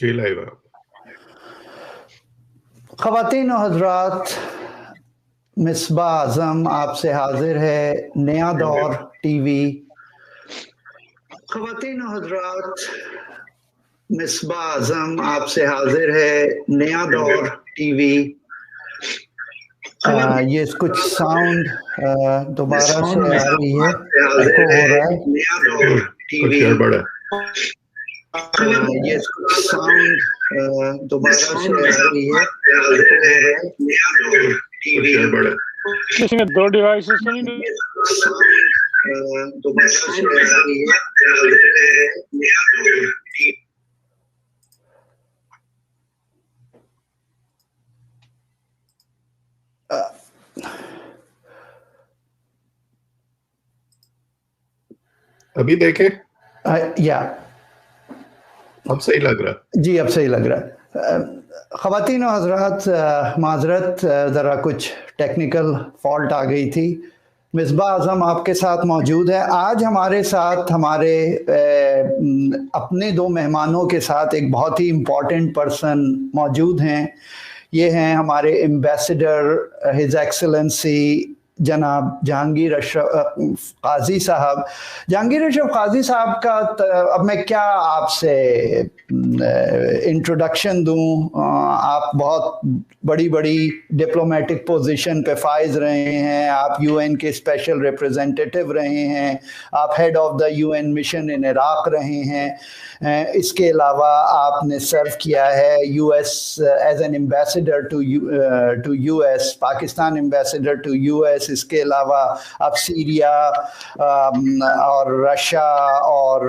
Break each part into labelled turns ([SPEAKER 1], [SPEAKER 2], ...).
[SPEAKER 1] جی live ہے.
[SPEAKER 2] خواتین و حضرات، مصباح اعظم آپ سے حاضر ہے نیا دور ٹی وی. خواتین و حضرات، مصباح اعظم آپ سے حاضر ہے نیا دور ٹی وی. یہ کچھ ساؤنڈ دوبارہ سے آ رہی ہے، ایکو ہو رہا ہے. نیا دور ٹی وی. یہ کچھ ساؤنڈ دوبارہ سے آ رہی ہے، نیا دور ٹی وی.
[SPEAKER 3] کسی نے دو ڈیوائسز تو نہیں
[SPEAKER 2] دوبارہ سے آ رہی ہے، نیا دور ٹی وی.
[SPEAKER 1] ابھی دیکھیں
[SPEAKER 2] یا
[SPEAKER 1] اب صحیح لگ رہا.
[SPEAKER 2] جی اب صحیح لگ رہا ہے. خواتین و حضرات، معذرت، ذرا کچھ ٹیکنیکل فالٹ آ گئی تھی. مصباح اعظم آپ کے ساتھ موجود ہے. آج ہمارے ساتھ ہمارے اپنے دو مہمانوں کے ساتھ ایک بہت ہی امپورٹنٹ پرسن موجود ہیں. یہ ہیں ہمارے ایمبیسڈر ہز ایکسلنسی جناب جہانگیر اشرف قاضی صاحب. جہانگیر اشرف قاضی صاحب کا اب میں کیا آپ سے انٹروڈکشن دوں. آپ بہت بڑی بڑی ڈپلومیٹک پوزیشن پہ فائز رہے ہیں. آپ یو این کے اسپیشل ریپریزنٹیٹیو رہے ہیں. آپ head of the U N mission in Iraq رہے ہیں. اس کے علاوہ آپ نے سرو کیا ہے U S as an ambassador to U S, Pakistan ambassador to U S. اس کے علاوہ آپ سیریا اور رشیا اور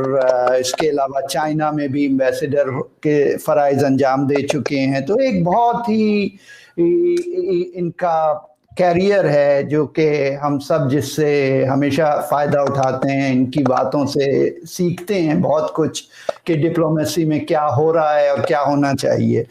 [SPEAKER 2] اس کے علاوہ چائنا میں بھی ایمبیسڈر کے فرائض انجام دے چکے ہیں. تو ایک بہت ہی ان کا کیریئر ہے جو کہ ہم سب جس سے ہمیشہ فائدہ اٹھاتے ہیں، ان کی باتوں سے سیکھتے ہیں بہت کچھ کہ ڈپلومیسی میں کیا ہو رہا ہے اور کیا ہونا چاہیے.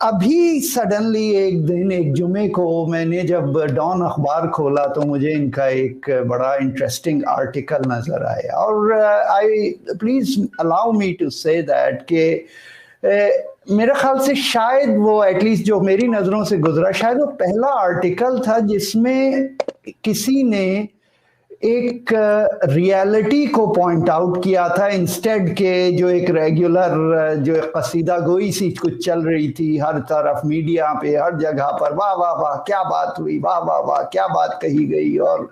[SPEAKER 2] ابھی سڈنلی ایک دن ایک جمعے کو میں نے جب ڈان اخبار کھولا تو مجھے ان کا ایک بڑا انٹرسٹنگ آرٹیکل نظر آیا. اور آئی پلیز الاؤ می ٹو سے دیٹ کہ میرے خیال سے شاید وہ ایٹ لیسٹ جو میری نظروں سے گزرا، شاید وہ پہلا آرٹیکل تھا جس میں کسی نے ایک ریالٹی کو پوائنٹ آؤٹ کیا تھا انسٹیڈ کہ جو ایک ریگولر جو ایک قصیدہ گوئی سی کچھ چل رہی تھی ہر طرف میڈیا پہ ہر جگہ پر. واہ واہ واہ کیا بات ہوئی، واہ واہ واہ کیا بات کہی گئی، اور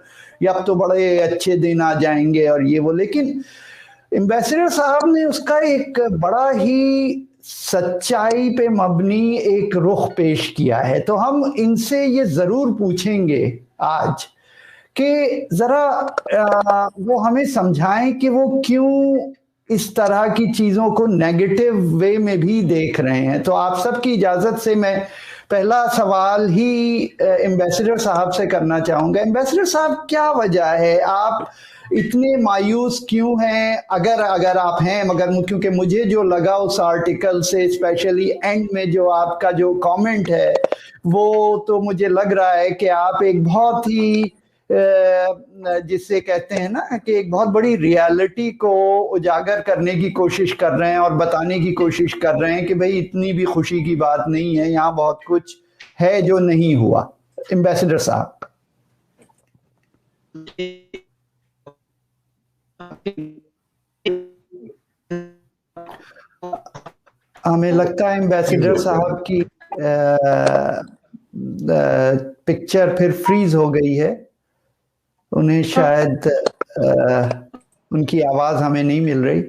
[SPEAKER 2] اب تو بڑے اچھے دن آ جائیں گے اور یہ وہ. لیکن ایمبیسڈر صاحب نے اس کا ایک بڑا ہی سچائی پہ مبنی ایک رخ پیش کیا ہے. تو ہم ان سے یہ ضرور پوچھیں گے آج کہ ذرا وہ ہمیں سمجھائیں کہ وہ کیوں اس طرح کی چیزوں کو نیگیٹو وے میں بھی دیکھ رہے ہیں. تو آپ سب کی اجازت سے میں پہلا سوال ہی ایمبیسڈر صاحب سے کرنا چاہوں گا. ایمبیسڈر صاحب، کیا وجہ ہے آپ اتنے مایوس کیوں ہیں؟ اگر آپ ہیں، مگر کیونکہ مجھے جو لگا اس آرٹیکل سے اسپیشلی اینڈ میں جو آپ کا جو کامنٹ ہے وہ تو مجھے لگ رہا ہے کہ آپ ایک بہت ہی جسے کہتے ہیں نا کہ ایک بہت بڑی ریالٹی کو اجاگر کرنے کی کوشش کر رہے ہیں اور بتانے کی کوشش کر رہے ہیں کہ بھئی اتنی بھی خوشی کی بات نہیں ہے، یہاں بہت کچھ ہے جو نہیں ہوا. ایمبیسڈر صاحب. ہمیں لگتا ہے ایمبیسڈر صاحب کی پکچر پھر فریز ہو گئی ہے. انہیں شاید ان کی آواز ہمیں نہیں مل رہی.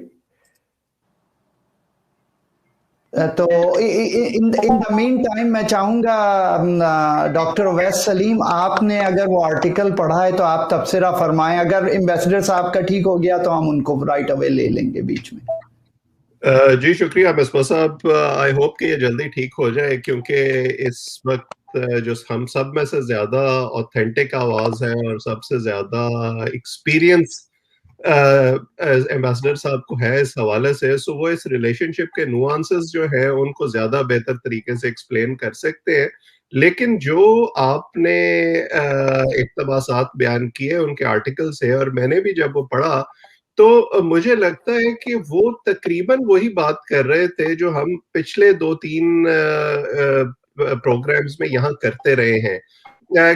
[SPEAKER 2] تو ان دا مین ٹائم میں چاہوں گا ڈاکٹر اویس سلیم، آپ نے اگر وہ آرٹیکل پڑھا ہے تو آپ تبصرہ فرمائیں. اگر ایمبیسڈر صاحب کا ٹھیک ہو گیا تو ہم ان کو رائٹ اوے لے لیں گے بیچ میں.
[SPEAKER 1] جی شکریہ مصباح صاحب. آئی ہوپ کہ یہ جلدی ٹھیک ہو جائے، کیونکہ اس وقت جو ہم سب میں سے زیادہ اوتھینٹک آواز ہے اور سب سے زیادہ ایکسپیرینس ایمبیسڈر صاحب کو ہے اس حوالے سے. سو وہ اس ریلیشن شپ کے نوانسز جو ہے ان کو زیادہ بہتر طریقے سے ایکسپلین کر سکتے ہیں. لیکن جو آپ نے اقتباسات بیان کیے ان کے آرٹیکل سے، اور میں نے بھی جب وہ پڑھا تو مجھے لگتا ہے کہ وہ تقریباً وہی بات کر رہے تھے جو ہم پچھلے 2-3 پروگرامز میں یہاں کرتے رہے ہیں،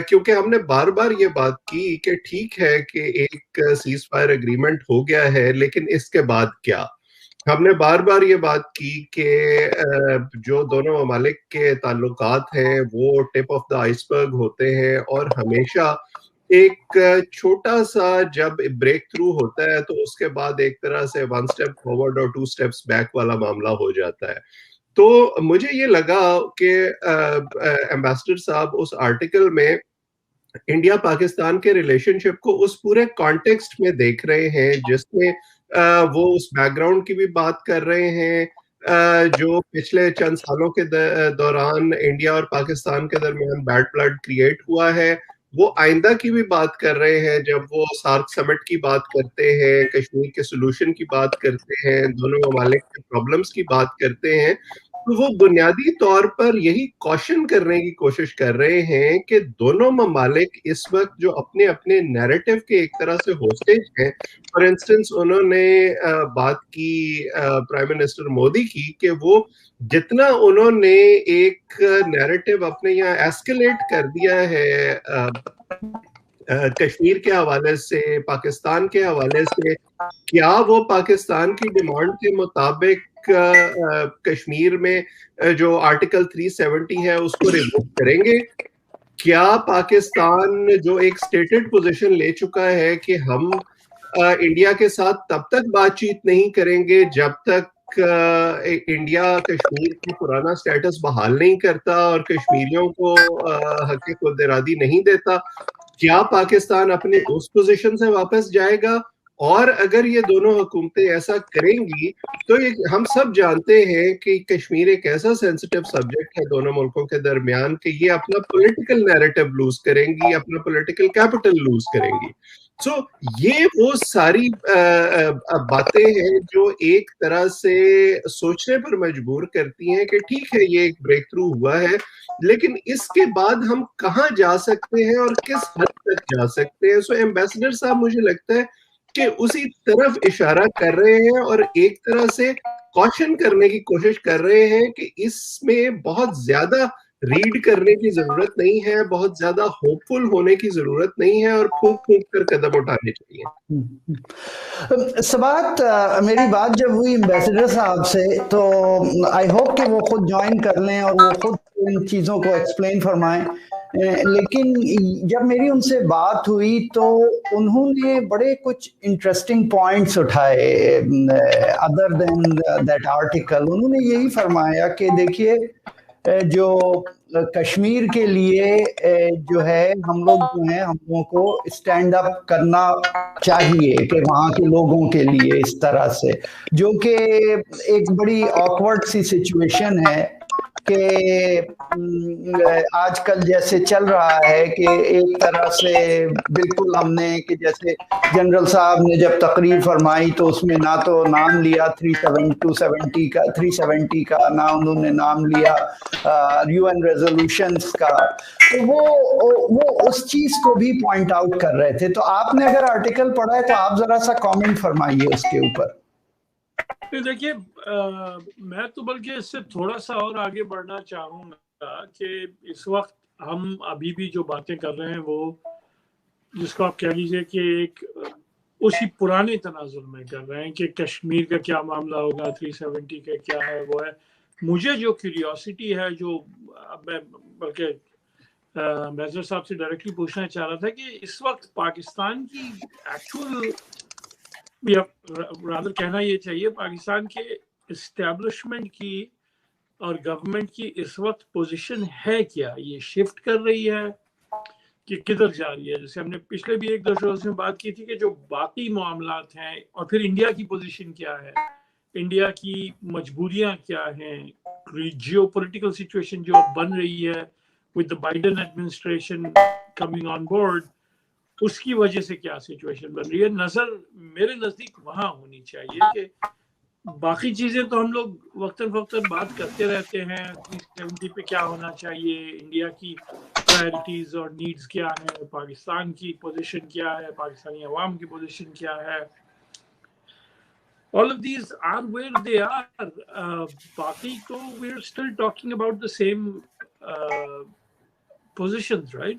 [SPEAKER 1] کیونکہ ہم نے بار بار یہ بات کی کہ ٹھیک ہے کہ ایک سیز فائر اگریمنٹ ہو گیا ہے، لیکن اس کے بعد کیا؟ ہم نے بار بار یہ بات کی کہ جو دونوں ممالک کے تعلقات ہیں وہ ٹپ آف دا آئس برگ ہوتے ہیں، اور ہمیشہ ایک چھوٹا سا جب بریک تھرو ہوتا ہے تو اس کے بعد ایک طرح سے 1 اسٹیپ فارورڈ اور 2 اسٹیپس بیک والا معاملہ ہو جاتا ہے. تو مجھے یہ لگا کہ ایمبیسڈر صاحب اس آرٹیکل میں انڈیا پاکستان کے ریلیشن شپ کو اس پورے کانٹیکسٹ میں دیکھ رہے ہیں جس میں وہ اس بیک گراؤنڈ کی بھی بات کر رہے ہیں جو پچھلے چند سالوں کے دوران انڈیا اور پاکستان کے درمیان بیڈ بلڈ کریٹ ہوا ہے، وہ آئندہ کی بھی بات کر رہے ہیں جب وہ سارک سمٹ کی بات کرتے ہیں، کشمیر کے سولوشن کی بات کرتے ہیں، دونوں ممالک کے پرابلمس کی بات کرتے ہیں. تو وہ بنیادی طور پر یہی کوشن کرنے کی کوشش کر رہے ہیں کہ دونوں ممالک اس وقت جو اپنے اپنے نیریٹو کے ایک طرح سے ہوسٹیج ہیں. فار انسٹنس انہوں نے بات کی پرائم منسٹر مودی کی کہ وہ جتنا انہوں نے ایک نیریٹو اپنے یہاں ایسکیلیٹ کر دیا ہے کشمیر کے حوالے سے، پاکستان کے حوالے سے، کیا وہ پاکستان کی ڈیمانڈ کے مطابق کشمیر میں جو آرٹیکل 370 ہے اس کو ریووک کریں گے؟ کیا پاکستان جو ایک سٹیٹڈ پوزیشن لے چکا ہے کہ ہم انڈیا کے ساتھ تب تک بات چیت نہیں کریں گے جب تک انڈیا کشمیر کی پرانا سٹیٹس بحال نہیں کرتا اور کشمیریوں کو حق خود ارادی نہیں دیتا، کیا پاکستان اپنے اس پوزیشن سے واپس جائے گا؟ اور اگر یہ دونوں حکومتیں ایسا کریں گی تو ہم سب جانتے ہیں کہ کشمیر ایک ایسا سینسٹیو سبجیکٹ ہے دونوں ملکوں کے درمیان کہ یہ اپنا پولیٹیکل نیریٹو لوز کریں گی، اپنا پولیٹیکل کیپٹل لوز کریں گی. سو یہ وہ ساری باتیں ہیں جو ایک طرح سے سوچنے پر مجبور کرتی ہیں کہ ٹھیک ہے یہ ایک بریک تھرو ہوا ہے، لیکن اس کے بعد ہم کہاں جا سکتے ہیں اور کس حد تک جا سکتے ہیں. سو ایمبیسڈر صاحب مجھے لگتا ہے کہ اسی طرف اشارہ کر رہے ہیں اور ایک طرح سے کوشن کرنے کی کوشش کر رہے ہیں کہ اس میں بہت زیادہ ریڈ کرنے کی ضرورت نہیں ہے، بہت زیادہ ہوپ فل ہونے کی ضرورت نہیں ہے، اور پھونک پھونک کر قدم اٹھانے چاہیے.
[SPEAKER 2] سبات میری بات جب ہوئی ایمبیسڈر صاحب سے تو آئی ہوپ کہ وہ خود جوائن کر لیں اور وہ خود ان چیزوں کو ایکسپلین فرمائیں، لیکن جب میری ان سے بات ہوئی تو انہوں نے بڑے کچھ انٹرسٹنگ پوائنٹس اٹھائے ادر دین دیٹ آرٹیکل. انہوں نے یہی فرمایا کہ دیکھیے جو کشمیر کے لیے جو ہے ہم لوگ جو ہیں ہم لوگوں کو اسٹینڈ اپ کرنا چاہیے کہ وہاں کے لوگوں کے لیے اس طرح سے، جو کہ ایک بڑی آکورڈ سی سچویشن ہے کہ آج کل جیسے چل رہا ہے کہ ایک طرح سے بالکل ہم نے کہ جیسے جنرل صاحب نے جب تقریر فرمائی تو اس میں نہ تو نام لیا 370 کا نہ انہوں نے نام لیا یو این ریزولوشنز کا، تو وہ اس چیز کو بھی پوائنٹ آؤٹ کر رہے تھے. تو آپ نے اگر آرٹیکل پڑھا ہے تو آپ ذرا سا کامنٹ فرمائیے اس کے اوپر.
[SPEAKER 3] دیکھیے میں تو بلکہ اس سے تھوڑا سا اور آگے بڑھنا چاہوں گا کہ اس وقت ہم ابھی بھی جو باتیں کر رہے ہیں وہ جس کو آپ کہہ لیجیے کہ ایک اسی پرانے تناظر میں کر رہے ہیں کہ کشمیر کا کیا معاملہ ہوگا، 370 کا کیا ہے وہ ہے. مجھے جو کیوریوسٹی ہے جو میں بلکہ میجر صاحب سے ڈائریکٹلی پوچھنا چاہ رہا تھا کہ اس وقت پاکستان کی ایکچوئل یا رادر کہنا یہ چاہیے پاکستان کے اسٹیبلشمنٹ کی اور گورنمنٹ کی اس وقت پوزیشن ہے کیا، یہ شفٹ کر رہی ہے کہ کدھر جا رہی ہے. جیسے ہم نے پچھلے بھی 1-2 شوز میں بات کی تھی کہ جو باقی معاملات ہیں اور پھر انڈیا کی پوزیشن کیا ہے، انڈیا کی مجبوریاں کیا ہیں، جیو پولیٹیکل سچویشن جو بن رہی ہے with the Biden administration coming on board، اس کی وجہ سے کیا سچویشن بن رہی ہے. نظر میرے نزدیک وہاں ہونی چاہیے کہ باقی چیزیں تو ہم لوگ وقتاً فوقتاً بات کرتے رہتے ہیں 370 پہ کیا ہونا چاہیے، انڈیا کی پرائرٹیز اور نیڈز کیا ہے، پاکستان کی پوزیشن کیا ہے، پاکستانی عوام کی پوزیشن کیا ہے. all of these are where they are. Baki to we're still talking about the same positions, right?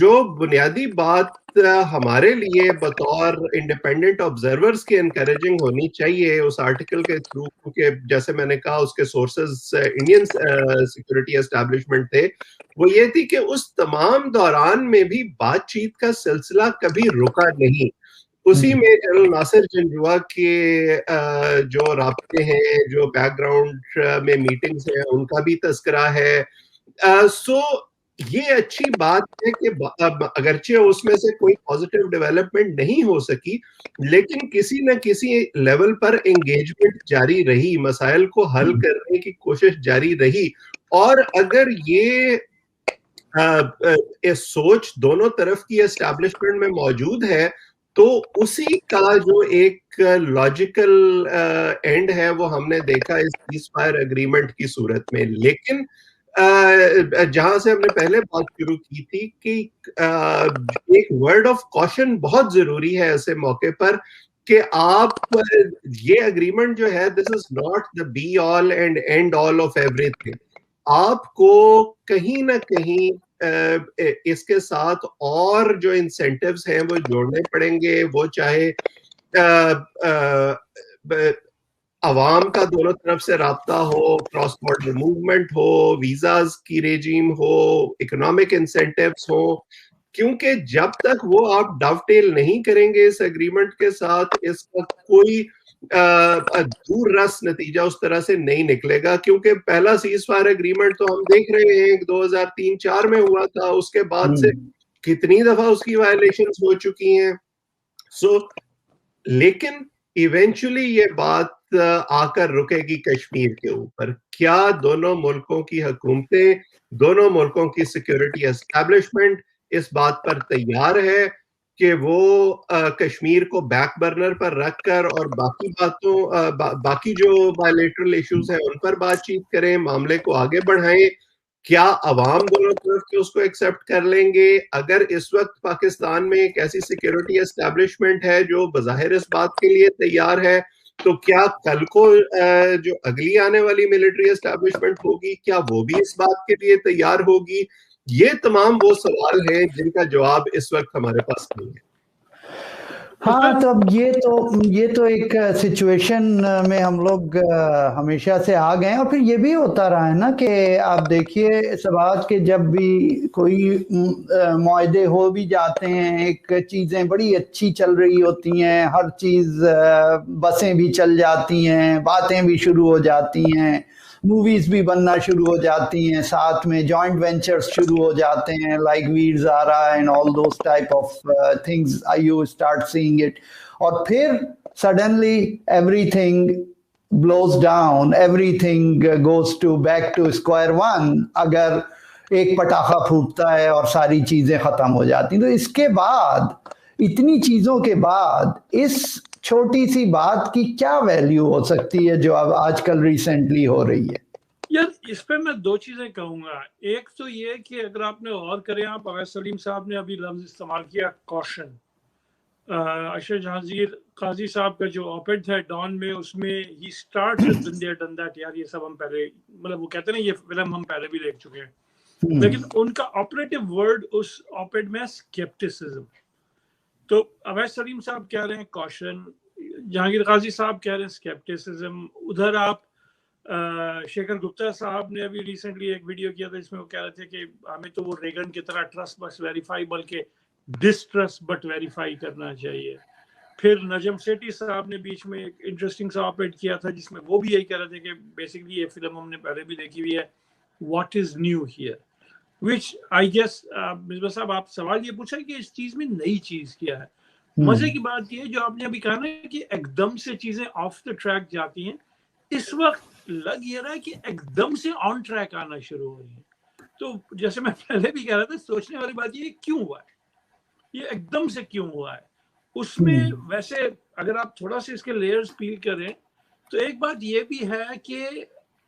[SPEAKER 1] جو بنیادی بات ہمارے لیے بطور انڈیپینڈنٹ آبزرورز کے انکریجنگ ہونی چاہیے اس آرٹیکل کے تھرو، کیونکہ جیسے میں نے کہا اس کے سورسز انڈین سیکورٹی اسٹیبلشمنٹ تھے، وہ یہ تھی کہ اس تمام دوران میں بھی بات چیت کا سلسلہ کبھی رکا نہیں. اسی میں جنرل ناصر جنجوعہ کے جو رابطے ہیں، جو بیک گراؤنڈ میں میٹنگز ہیں، ان کا بھی تذکرہ ہے. سو یہ اچھی بات ہے کہ اگرچہ اس میں سے کوئی پازیٹیو ڈیولپمنٹ نہیں ہو سکی، لیکن کسی نہ کسی لیول پر انگیجمنٹ جاری رہی، مسائل کو حل کرنے کی کوشش جاری رہی. اور اگر یہ سوچ دونوں طرف کی اسٹیبلشمنٹ میں موجود ہے تو اسی کا جو ایک لاجیکل اینڈ ہے وہ ہم نے دیکھا اس سیز فائر اگریمنٹ کی صورت میں. لیکن جہاں سے ہم نے پہلے بات شروع کی تھی کہ ایک ورڈ آف کوشن بہت ضروری ہے ایسے موقع پر کہ آپ یہ اگریمنٹ جو ہے this is not the be all and end all of ایوری تھنگ. آپ کو کہیں نہ کہیں اس کے ساتھ اور جو انسینٹیوز ہیں وہ جوڑنے پڑیں گے، وہ چاہے عوام کا دونوں طرف سے رابطہ ہو، کراس بارڈر موومنٹ ہو، ویزاز کی ریجیم ہو، اکنامک انسینٹیوز ہو. کیونکہ جب تک وہ آپ ڈو ٹیل نہیں کریں گے اس اگریمنٹ کے ساتھ، اس کا کوئی دور رس نتیجہ اس طرح سے نہیں نکلے گا. کیونکہ پہلا سیز فائر اگریمنٹ تو ہم دیکھ رہے ہیں 2003-4 میں ہوا تھا، اس کے بعد سے کتنی دفعہ اس کی وائلیشنز ہو چکی ہیں. سو لیکن ایونچولی یہ بات آ کر رکے گی کشمیر کے اوپر. کیا دونوں ملکوں کی حکومتیں، دونوں ملکوں کی سیکورٹی اسٹیبلشمنٹ اس بات پر تیار ہے کہ وہ کشمیر کو بیک برنر پر رکھ کر اور باقی جو بائیلیٹرل ایشوز ہیں ان پر بات چیت کریں، معاملے کو آگے بڑھائیں؟ کیا عوام دونوں طرف کے اس کو ایکسیپٹ کر لیں گے؟ اگر اس وقت پاکستان میں ایک ایسی سیکورٹی اسٹیبلشمنٹ ہے جو بظاہر اس بات کے لیے تیار ہے، تو کیا کل کو جو اگلی آنے والی ملٹری اسٹیبلشمنٹ ہوگی کیا وہ بھی اس بات کے لیے تیار ہوگی؟ یہ تمام وہ سوال ہیں جن کا جواب اس وقت ہمارے پاس نہیں ہے.
[SPEAKER 2] ہاں تو اب یہ تو ایک سچویشن میں ہم لوگ ہمیشہ سے آ گئے ہیں. اور پھر یہ بھی ہوتا رہا ہے نا کہ آپ دیکھیے سباج کے جب بھی کوئی معاہدے ہو بھی جاتے ہیں، ایک چیزیں بڑی اچھی چل رہی ہوتی ہیں، ہر چیز بسیں بھی چل جاتی ہیں، باتیں بھی شروع ہو جاتی ہیں، موویز بھی بننا شروع ہو جاتی ہیں، ساتھ میں جوائنٹ وینچرز شروع ہو جاتے ہیں like wear Zara and all those type of things you start seeing it. اور پھر سڈنلی ایوری تھنگ blows down, everything goes to back to square one اگر ایک پٹاخہ پھوٹتا ہے اور ساری چیزیں ختم ہو جاتی ہیں. تو اس کے بعد اتنی چیزوں کے بعد اس چھوٹی سی بات کی کیا ویلیو ہو سکتی ہے جو اب آج کل ریسنٹلی ہو رہی ہے؟
[SPEAKER 3] یار اس پہ میں دو چیزیں کہوں گا. ایک تو یہ کہ اگر آپ نے غور کریں، آپ اویس سلیم صاحب نے ابھی لفظ استعمال کیا کوشن. اشرف جہانگیر قاضی صاحب کا جو اوپیڈ ہے ڈان میں، اس میں ہی starts with been there done that. یار یہ سب ہم پہلے، مطلب وہ کہتے ہیں نا یہ فلم ہم پہلے بھی دیکھ چکے ہیں. لیکن ان کا آپریٹو ورڈ اس اوپیڈ میں اسکیپٹسزم. تو اویس سلیم صاحب کہہ رہے ہیں کوشن، جہانگیر قاضی صاحب کہہ رہے ہیں اسکیپٹسزم. ادھر آپ شیکھر گپتا صاحب نے ابھی ریسنٹلی ایک ویڈیو کیا تھا جس میں وہ کہہ رہے تھے کہ ہمیں تو وہ ریگن کی طرح ٹرسٹ بس ویریفائی بلکہ ڈسٹرسٹ بٹ ویریفائی کرنا چاہیے. پھر نجم سیٹھی صاحب نے بیچ میں ایک انٹرسٹنگ سا آپریٹ کیا تھا جس میں وہ بھی یہی کہہ رہے تھے کہ بیسکلی یہ فلم ہم نے پہلے بھی دیکھی ہوئی ہے، what is new here. Which I guess Misbah صاحب آپ سوال یہ پوچھا کہ اس چیز میں نئی چیز کیا ہے. مزے کی بات یہ جو آپ نے ابھی کہا نا کہ ایک دم سے چیزیں آف دا ٹریک جاتی ہیں، اس وقت لگ یہ رہا ہے کہ ایک دم سے آن ٹریک آنا شروع ہو رہی ہے. تو جیسے میں پہلے بھی کہہ رہا تھا، سوچنے والی بات یہ کیوں ہوا ہے، یہ ایک دم سے کیوں ہوا ہے. اس میں ویسے اگر آپ تھوڑا سا اس کے لیئرز پیل کریں تو ایک بات یہ بھی ہے کہ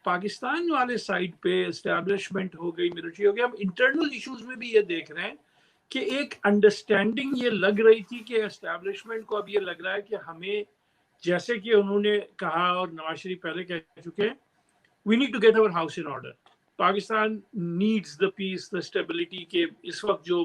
[SPEAKER 3] پاکستان والے سائڈ پہ اسٹیبلشمنٹ ہو گئی، ملٹری ہو گیا. ہم انٹرنل ایشوز میں بھی یہ دیکھ رہے ہیں کہ ایک انڈرسٹینڈنگ یہ لگ رہی تھی کہ اسٹیبلشمنٹ کو اب یہ لگ رہا ہے کہ ہمیں، جیسے کہ انہوں نے کہا اور نواز شریف پہلے کہہ چکے ہیں، we need to get over house in order. Pakistan needs the peace, the stability. کہ اس وقت جو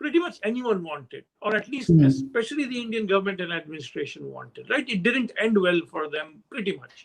[SPEAKER 3] pretty much anyone wanted, or at least especially the Indian government and administration wanted, right? It didn't end well for them pretty much.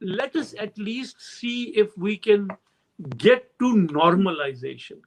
[SPEAKER 3] let us at least see if we can get to normalization,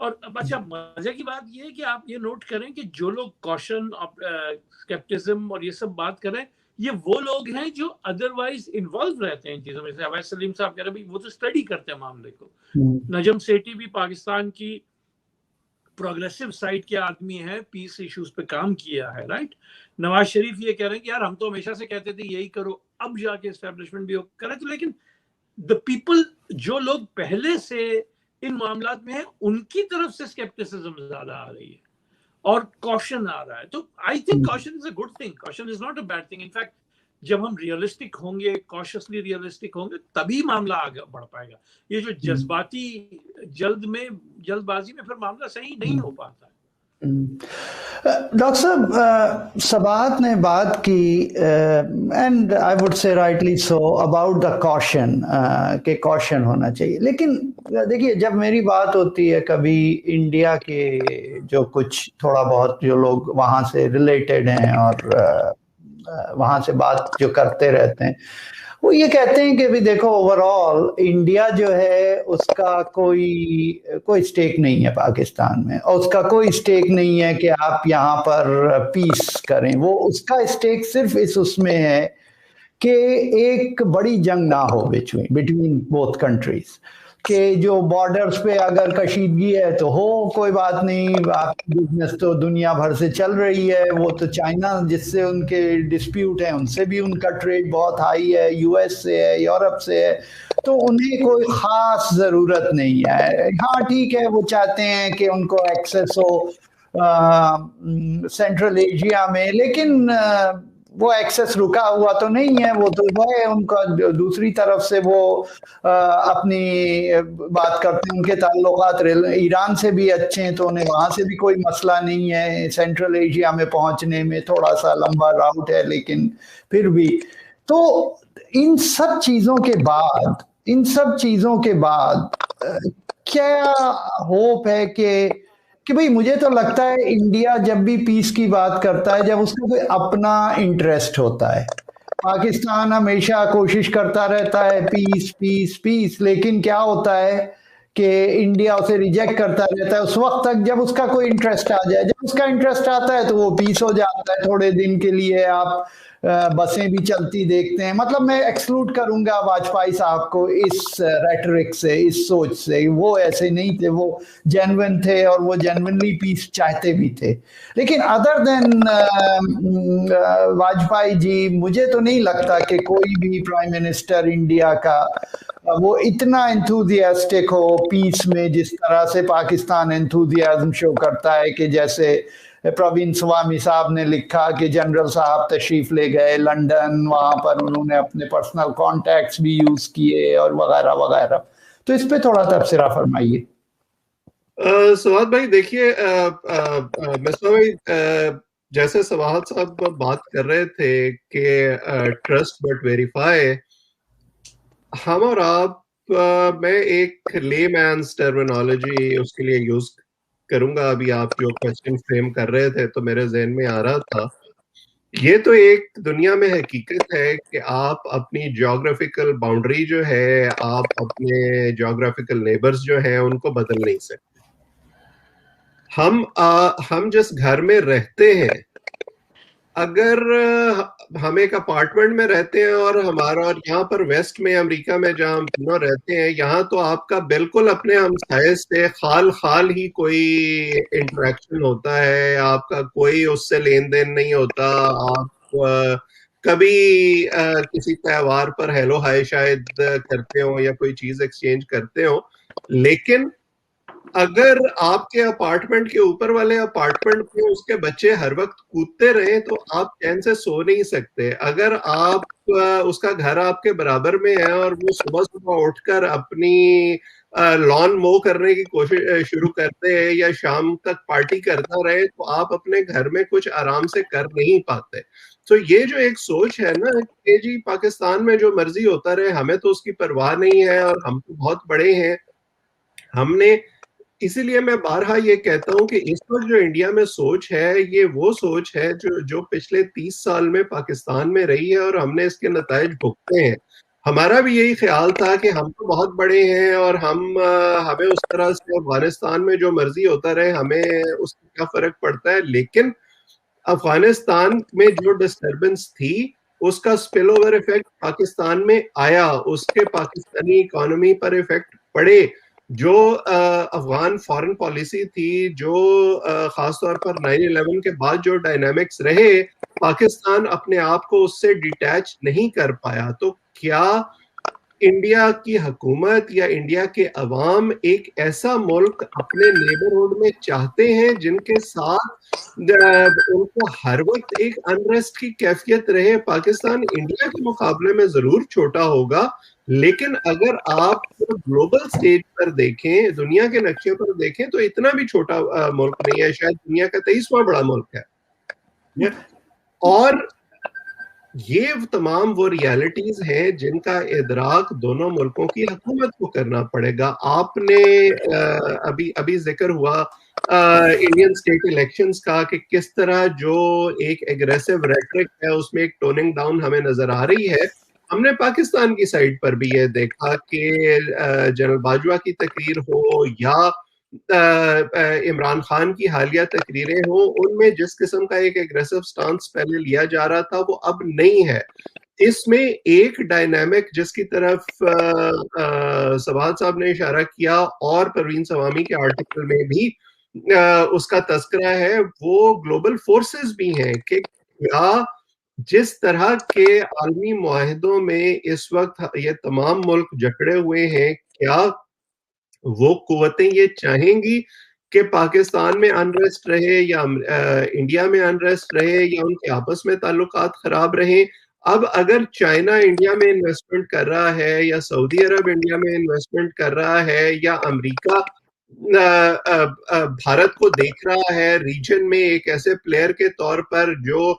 [SPEAKER 3] اور اچھا مزے کی بات یہ ہے کہ آپ یہ نوٹ کریں کہ جو لوگ کوشن اسکیپٹزم اور یہ سب بات کریں یہ وہ لوگ ہیں جو ادروائز انوالو رہتے ہیں ان چیزوں میں. عویس سلیم صاحب کہہ رہے ہیں وہ تو اسٹڈی کرتے ہیں معاملے کو. نجم سیٹھی بھی پاکستان کی پروگریسو سائڈ کے آدمی ہیں, پیس ایشوز پہ کام کیا ہے, رائٹ. نواز شریف یہ کہہ رہے ہیں کہ یار ہم تو ہمیشہ سے کہتے تھے یہی کرو, اب جا کے اسٹیبلشمنٹ بھی کرے. تو لیکن the people جو لوگ پہلے سے ان معاملات میں ہیں ان کی طرف سے اسکیپٹسزم زیادہ آ رہی ہے اور کوشن آ رہا ہے. تو I think caution is a good thing, caution is not a bad thing. In fact جب ہم ریئلسٹک ہوں گے, کاشسلی ریئلسٹک ہوں گے, تبھی معاملہ آگے بڑھ پائے گا. یہ جو جذباتی جلد بازی میں پھر معاملہ صحیح نہیں ہو پاتا.
[SPEAKER 2] ڈاکٹر صاحب, سبات نے بات کی and I would say rightly so about the caution, کہ کوشن ہونا چاہیے. لیکن دیکھیے جب میری بات ہوتی ہے کبھی انڈیا کے جو کچھ تھوڑا بہت جو لوگ وہاں سے ریلیٹڈ ہیں اور وہاں سے بات جو کرتے رہتے ہیں, وہ یہ کہتے ہیں کہ بھی دیکھو اوور آل انڈیا جو ہے اس کا کوئی سٹیک نہیں ہے پاکستان میں, اور اس کا کوئی سٹیک نہیں ہے کہ آپ یہاں پر پیس کریں. وہ اس کا سٹیک صرف اس میں ہے کہ ایک بڑی جنگ نہ ہو بٹوین بوتھ کنٹریز, کہ جو بارڈرز پہ اگر کشیدگی ہے تو ہو, کوئی بات نہیں, آپ کی بزنس تو دنیا بھر سے چل رہی ہے. وہ تو چائنا جس سے ان کے ڈسپیوٹ ہیں ان سے بھی ان کا ٹریڈ بہت ہائی ہے, یو ایس سے ہے, یورپ سے ہے, تو انہیں کوئی خاص ضرورت نہیں ہے. ہاں ٹھیک ہے, وہ چاہتے ہیں کہ ان کو ایکسیس ہو سینٹرل ایشیا میں, لیکن وہ ایکسس رکا ہوا تو نہیں ہے, وہ تو ہے ان کا. دوسری طرف سے وہ اپنی بات کرتے ہیں, ان کے تعلقات ایران سے بھی اچھے ہیں, تو انہیں وہاں سے بھی کوئی مسئلہ نہیں ہے. سینٹرل ایشیا میں پہنچنے میں تھوڑا سا لمبا راؤٹ ہے لیکن پھر بھی. تو ان سب چیزوں کے بعد کیا ہوپ ہے کہ بھئی مجھے تو لگتا ہے انڈیا جب بھی پیس کی بات کرتا ہے جب اس کا کوئی اپنا انٹرسٹ ہوتا ہے. پاکستان ہمیشہ کوشش کرتا رہتا ہے پیس پیس پیس, لیکن کیا ہوتا ہے کہ انڈیا اسے ریجیکٹ کرتا رہتا ہے اس وقت تک جب اس کا کوئی انٹرسٹ آ جائے. جب اس کا انٹرسٹ آتا ہے تو وہ پیس ہو جاتا ہے. تھوڑے دن کے لیے آپ بسیں بھی چلتی دیکھتے ہیں. مطلب میں ایکسکلوڈ کروں گا واجپئی صاحب کو اس ریٹرک سے, اس سوچ سے. وہ ایسے نہیں تھے, وہ جینوئن تھے اور وہ جینوئنلی پیس چاہتے بھی تھے. لیکن ادر دین واجپئی جی, مجھے تو نہیں لگتا کہ کوئی بھی پرائم منسٹر انڈیا کا وہ اتنا انتھوزیاسٹک ہو پیس میں جس طرح سے پاکستان انتھوزیازم شو کرتا ہے. کہ جیسے پروین سوامی صاحب نے لکھا کہ جنرل صاحب تشریف لے گئے لنڈن, وہاں پر انہوں نے اپنے پرسنل کانٹیکٹس بھی یوز کیے اور وغیرہ وغیرہ. تو اس پہ تھوڑا تبصرہ فرمائیے.
[SPEAKER 1] سواد بھائی دیکھیے, مصباح بھائی جیسے سواد صاحب بات کر رہے تھے کہ ٹرسٹ بٹ ویریفائی, ہم اور آپ میں ایک لے مینس ٹرمینالوجی اس کے لیے یوز کروں گا. ابھی آپ جو کوشچن فریم کر رہے تھے تو میرے ذہن میں آ رہا تھا, یہ تو ایک دنیا میں حقیقت ہے کہ آپ اپنی جیوگرافیکل باؤنڈری جو ہے, آپ اپنے جیوگرافیکل نیبرز جو ہیں ان کو بدل نہیں سکتے. ہم جس گھر میں رہتے ہیں, اگر ہم ایک اپارٹمنٹ میں رہتے ہیں اور ہمارا, اور یہاں پر ویسٹ میں امریکہ میں جہاں ہم تینوں رہتے ہیں, یہاں تو آپ کا بالکل اپنے ہمسائے سے خال ہی کوئی انٹریکشن ہوتا ہے, آپ کا کوئی اس سے لین دین نہیں ہوتا. آپ کبھی کسی تہوار پر ہیلو ہائی شاید کرتے ہو یا کوئی چیز ایکسچینج کرتے ہو, لیکن اگر آپ کے اپارٹمنٹ کے اوپر والے اپارٹمنٹ میں اس کے بچے ہر وقت کودتے رہیں تو آپ چین سے سو نہیں سکتے. اگر آپ اس کا گھر آپ کے برابر میں ہے اور وہ صبح صبح اٹھ کر اپنی لان مو کرنے کی کوشش شروع کرتے ہیں یا شام تک پارٹی کرتا رہے, تو آپ اپنے گھر میں کچھ آرام سے کر نہیں پاتے. تو یہ جو ایک سوچ ہے نا کہ جی پاکستان میں جو مرضی ہوتا رہے, ہمیں تو اس کی پرواہ نہیں ہے اور ہم تو بہت بڑے ہیں. ہم نے اسی لیے میں بارہا یہ کہتا ہوں کہ اس وقت جو انڈیا میں سوچ ہے, یہ وہ سوچ ہے جو پچھلے 30 سال میں پاکستان میں رہی ہے اور ہم نے اس کے نتائج بھگتے ہیں. ہمارا بھی یہی خیال تھا کہ ہم تو بہت بڑے ہیں اور ہمیں اس طرح سے افغانستان میں جو مرضی ہوتا رہے، ہمیں اس سے کیا فرق پڑتا ہے. لیکن افغانستان میں جو ڈسٹربنس تھی اس کا اسپل اوور ایفیکٹ پاکستان میں آیا، اس کے پاکستانی اکانومی پر ایفیکٹ پڑے. جو افغان فارن پالیسی تھی، جو خاص طور پر 9/11 کے بعد جو ڈائنامکس رہے، پاکستان اپنے آپ کو اس سے ڈیٹیچ نہیں کر پایا. تو کیا انڈیا کی حکومت یا انڈیا کے عوام ایک ایسا ملک اپنے نیبرہڈ میں چاہتے ہیں جن کے ساتھ ان کو ہر وقت ایک انریسٹ کی کیفیت رہے؟ پاکستان انڈیا کے مقابلے میں ضرور چھوٹا ہوگا، لیکن اگر آپ گلوبل سٹیج پر دیکھیں، دنیا کے نقشے پر دیکھیں، تو اتنا بھی چھوٹا ملک نہیں ہے. شاید دنیا کا 23واں بڑا ملک ہے. اور یہ تمام وہ ریالٹیز ہیں جن کا ادراک دونوں ملکوں کی حکومت کو کرنا پڑے گا. آپ نے ابھی ذکر ہوا انڈین اسٹیٹ الیکشنز کا کہ کس طرح جو ایک ایگریسو ریٹرک ہے اس میں ایک ٹوننگ ڈاؤن ہمیں نظر آ رہی ہے. ہم نے پاکستان کی سائڈ پر بھی یہ دیکھا کہ جنرل باجوہ کی تقریر ہو یا عمران خان کی حالیہ تقریریں ہوں، ان میں جس قسم کا ایک ایگریسو سٹانس پہلے لیا جا رہا تھا وہ اب نہیں ہے. اس میں ایک ڈائنامک جس کی طرف سواد صاحب نے اشارہ کیا اور پروین سوامی کے آرٹیکل میں بھی اس کا تذکرہ ہے، وہ گلوبل فورسز بھی ہیں کہ کیا جس طرح کے عالمی معاہدوں میں اس وقت یہ تمام ملک جکڑے ہوئے ہیں، کیا وہ قوتیں یہ چاہیں گی کہ پاکستان میں انریسٹ رہے یا انڈیا میں انریسٹ رہے یا ان کے آپس میں تعلقات خراب رہیں؟ اب اگر چائنا انڈیا میں انویسٹمنٹ کر رہا ہے یا سعودی عرب انڈیا میں انویسٹمنٹ کر رہا ہے یا امریکہ بھارت کو دیکھ رہا ہے ریجن میں ایک ایسے پلیئر کے طور پر جو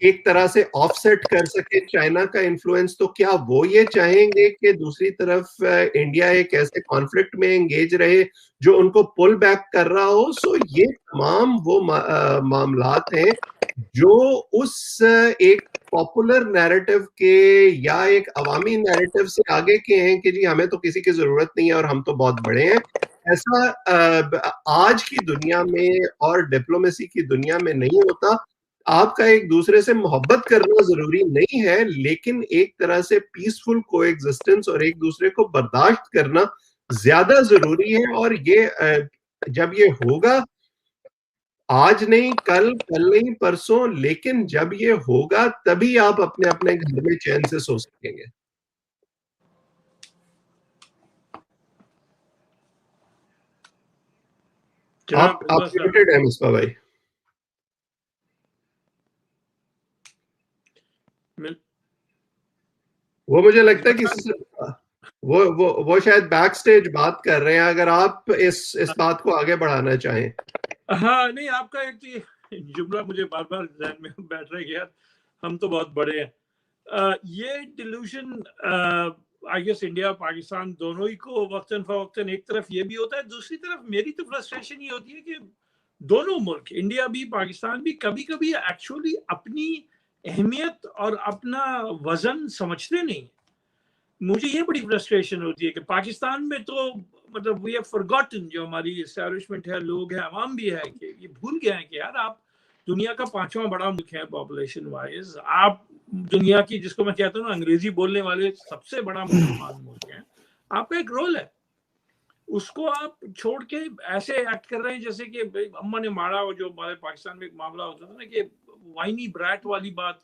[SPEAKER 1] ایک طرح سے آف سیٹ کر سکے چائنا کا انفلوئنس، تو کیا وہ یہ چاہیں گے کہ دوسری طرف انڈیا ایک ایسے کانفلکٹ میں انگیج رہے جو ان کو پل بیک کر رہا ہو؟ سو یہ تمام وہ معاملات ہیں جو اس ایک پاپولر نیریٹو کے یا ایک عوامی نیریٹو سے آگے کے ہیں کہ جی ہمیں تو کسی کی ضرورت نہیں ہے اور ہم تو بہت بڑے ہیں. ایسا آج کی دنیا میں اور ڈپلومیسی کی دنیا میں نہیں ہوتا. آپ کا ایک دوسرے سے محبت کرنا ضروری نہیں ہے، لیکن ایک طرح سے پیسفل کو ایگزسٹنس اور ایک دوسرے کو برداشت کرنا زیادہ ضروری ہے. اور یہ جب یہ ہوگا، آج نہیں کل نہیں پرسوں، لیکن جب یہ ہوگا تبھی آپ اپنے اپنے گھر میں چین سے سو سکیں گے. آپ میوٹڈ ہیں مصباح بھائی. وہ مجھے لگتا ہے کسی سے وہ شاید بیک سٹیج بات کر رہے ہیں، اگر آپ اس بات کو آگے بڑھانا چاہیں.
[SPEAKER 3] ہاں نہیں، آپ کا ایک جملہ مجھے بار بار ذہن میں بیٹھ رہا ہے کہ یار ہم تو بہت بڑے ہیں. یہ delusion I guess India Pakistan دونوں ہی کو وقتاً فوقتاً ایک طرف یہ بھی ہوتا ہے، دوسری طرف میری تو فرسٹریشن یہ ہوتی ہے کہ دونوں ملک انڈیا بھی پاکستان بھی کبھی کبھی ایکچولی اپنی اہمیت اور اپنا وزن سمجھتے نہیں. مجھے یہ بڑی فرسٹریشن ہوتی ہے کہ پاکستان میں تو مطلب وی ہیو فارگاٹن، جو ہماری اسٹیبلشمنٹ ہے، لوگ ہیں، عوام بھی ہے، کہ یہ بھول گئے ہیں کہ یار آپ دنیا کا 5واں بڑا ملک ہے پاپولیشن وائز، آپ دنیا کی جس کو میں کہتا ہوں نا انگریزی بولنے والے سب سے بڑا مسلمان ملک ہے. آپ کا ایک رول ہے، اس کو آپ چھوڑ کے ایسے ایکٹ کر رہے ہیں جیسے کہ اما نے مارا، جو ہمارے پاکستان میں ایک معاملہ ہوتا تھا نا کہ وائنی برائٹ والی بات.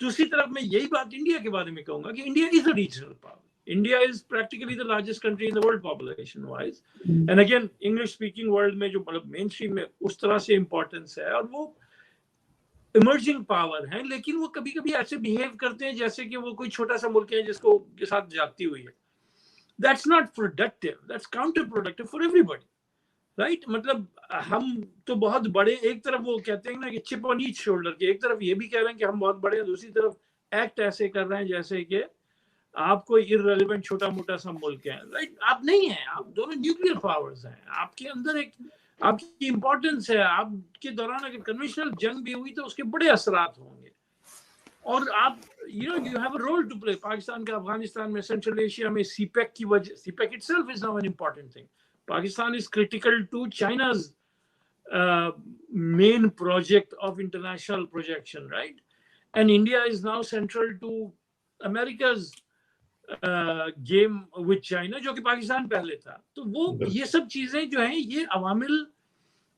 [SPEAKER 3] دوسری طرف میں یہی بات انڈیا کے بارے میں کہوں گا کہ India is a regional power. India is practically the largest country in the world population wise. And again, English speaking world میں جو مین اسٹریم میں اس طرح سے امپورٹنس ہے، اور وہ ایمرجنگ پاور ہیں، لیکن وہ کبھی کبھی ایسے بہیو کرتے ہیں جیسے کہ وہ کوئی چھوٹا سا ملک ہے جس کو کے ساتھ جاتی ہوئی ہے. That's not productive. That's counterproductive for everybody. Right? مطلب ہم تو بہت بڑے، ایک طرف وہ کہتے ہیں نا کہ چپ آن ایچ شولڈر، کے ایک طرف یہ بھی کہہ رہے ہیں کہ ہم بہت بڑے ہیں، دوسری طرف ایکٹ ایسے کر رہے ہیں جیسے کہ آپ کوئی irrelevant چھوٹا موٹا سا ملک ہے. رائٹ؟ آپ نہیں ہیں، آپ دونوں نیوکلیر پاورز ہیں، آپ کے اندر ایک آپ کی امپورٹنس ہے. آپ کے دوران اگر کنونشنل جنگ بھی ہوئی تو اس کے بڑے اثرات ہوں گے. اور آپ you have a role to play. Pakistan کا افغانستان میں سینٹرل ایشیا میں سی پیک کی وجہ سی pack itself is now an important thing. Pakistan is critical to China's main project of international projection, right? And India is now central to America's game with China, جو کہ پاکستان پہلے تھا. تو وہ یہ سب چیزیں جو ہیں یہ عوامل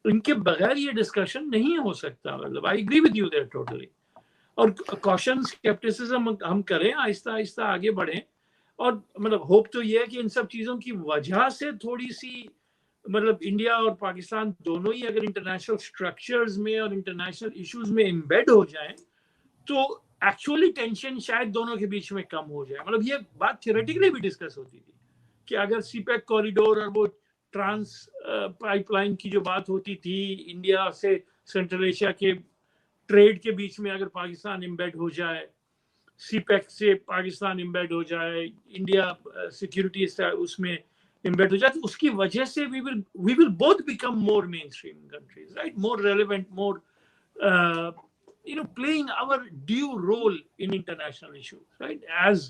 [SPEAKER 3] ان کے بغیر یہ ڈسکشن نہیں ہو سکتا. مطلب I agree with you there totally. اور کوشن اسکیپٹسزم ہم کریں, آہستہ آہستہ آگے بڑھیں. اور مطلب ہوپ تو یہ ہے کہ ان سب چیزوں کی وجہ سے تھوڑی سی مطلب انڈیا اور پاکستان دونوں ہی اگر انٹرنیشنل اسٹرکچرز میں اور انٹرنیشنل ایشوز میں امبیڈ ہو جائیں تو ایکچولی ٹینشن شاید دونوں کے بیچ میں کم ہو جائے. مطلب یہ بات تھیوریٹیکلی بھی ڈسکس ہوتی تھی کہ اگر سی پیک کوریڈور اور وہ ٹرانس پائپ لائن کی جو بات ہوتی تھی انڈیا سے سینٹرل ایشیا کے ٹریڈ کے بیچ میں اگر پاکستان امبیڈ ہو جائے, سی پیک سے پاکستان امبیڈ ہو جائے, انڈیا سیکورٹی اس میں امبیڈ ہو جائے, تو اس کی وجہ سے we will both become more mainstream countries, right? More relevant, more playing our due role in international issues, right? As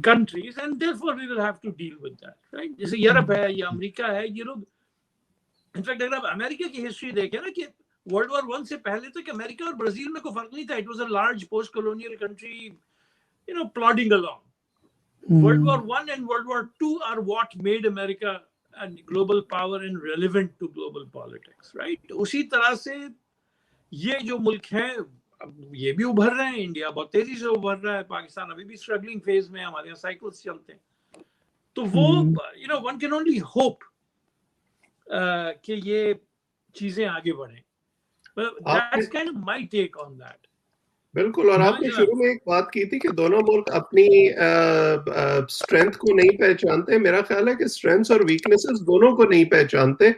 [SPEAKER 3] countries, and therefore we will have to deal with that, right? جیسے Europe ہے یا امریکہ ہے, یہ لوگ in fact اگر آپ امریکہ کی history دیکھیں نا کہ ورلڈ وار 1 سے پہلے تک امریکہ اور برازیل میں کوئی فرق نہیں تھا. It was a large post colonial country plodding along. World War I and World War II are what made America a global power and relevant to global politics, right? اسی طرح سے یہ جو ملک ہیں یہ بھی ابھر رہے ہیں. انڈیا بہت تیزی سے ابھر رہا ہے, پاکستان ابھی بھی اسٹرگلنگ فیز میں, ہمارے یہاں سائیکلز چلتے ہیں. تو وہ one can only hope کہ یہ چیزیں آگے بڑھیں. That's kind of my take on that.
[SPEAKER 1] بالکل. اور آپ نے شروع میں ایک بات کی تھی کہ دونوں ملک اپنی اسٹرینتھ کو نہیں پہچانتے. میرا خیال ہے کہ اسٹرینتھس اور ویکنیسز دونوں کو نہیں پہچانتے.